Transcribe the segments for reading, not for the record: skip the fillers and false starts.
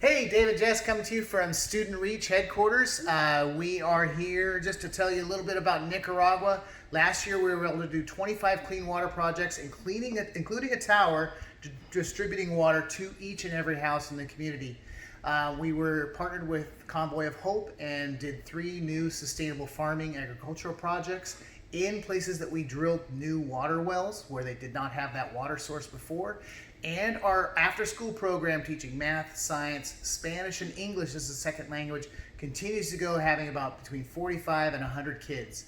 Hey, David Jess coming to you from Student Reach headquarters. We are here just to tell you a little bit about Nicaragua. Last year we were able to do 25 clean water projects, including a tower distributing water to each and every house in the community. We were partnered with Convoy of Hope and did 3 new sustainable farming agricultural projects in places that we drilled new water wells where they did not have that water source before. And our after-school program teaching math, science, Spanish, and English as a second language continues to go, having about between 45 and 100 kids.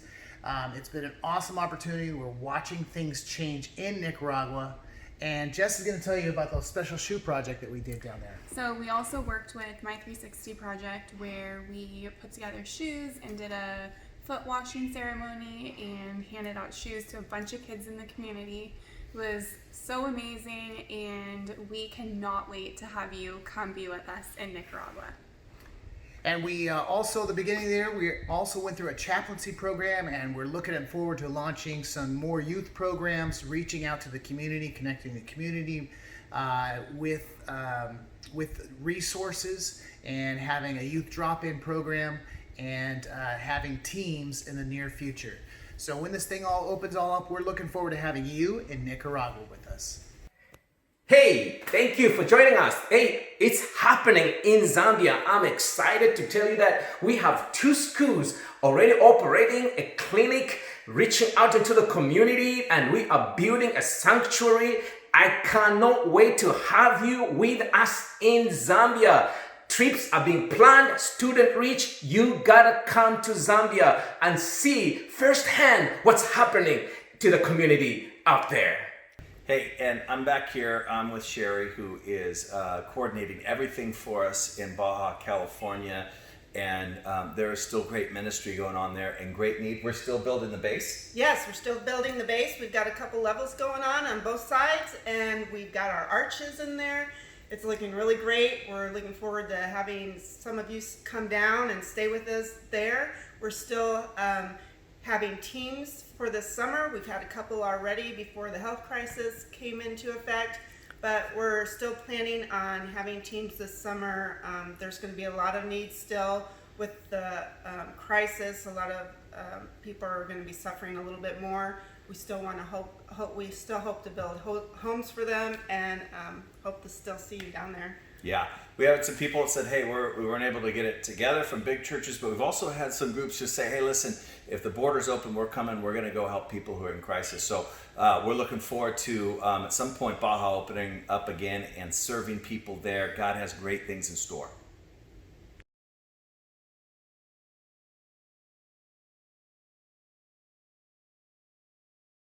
It's been an awesome opportunity. We're watching things change in Nicaragua. And Jess is going to tell you about the special shoe project that we did down there. So we also worked with My 360 project, where we put together shoes and did a foot washing ceremony and handed out shoes to a bunch of kids in the community. It was so amazing, and we cannot wait to have you come be with us in Nicaragua. And we also, the beginning of the year, we also went through a chaplaincy program, and we're looking forward to launching some more youth programs, reaching out to the community, connecting the community with resources, and having a youth drop-in program, and having teams in the near future. So when this thing all opens up, we're looking forward to having you in Nicaragua with us. Hey, thank you for joining us. Hey, it's happening in Zambia. I'm excited to tell you that we have 2 schools already operating a clinic, reaching out into the community, and we are building a sanctuary. I cannot wait to have you with us in Zambia. Trips are being planned, Student Reach. You gotta come to Zambia and see firsthand what's happening to the community out there. Hey, and I'm back here. I'm with Sherry, who is coordinating everything for us in Baja California. And there is still great ministry going on there and great need. We're still building the base. Yes, we're still building the base. We've got a couple levels going on both sides, and we've got our arches in there. It's looking really great. We're looking forward to having some of you come down and stay with us there. We're still having teams for this summer. We've had a couple already before the health crisis came into effect, but we're still planning on having teams this summer. There's going to be a lot of needs still with the crisis. A lot of people are going to be suffering a little bit more. We still want to hope to build homes for them, and hope to still see you down there. Yeah, we had some people that said, hey, we weren't able to get it together from big churches, but we've also had some groups just say, hey, listen, if the border's open, we're coming, we're going to go help people who are in crisis. So we're looking forward to, at some point, Baja opening up again and serving people there. God has great things in store.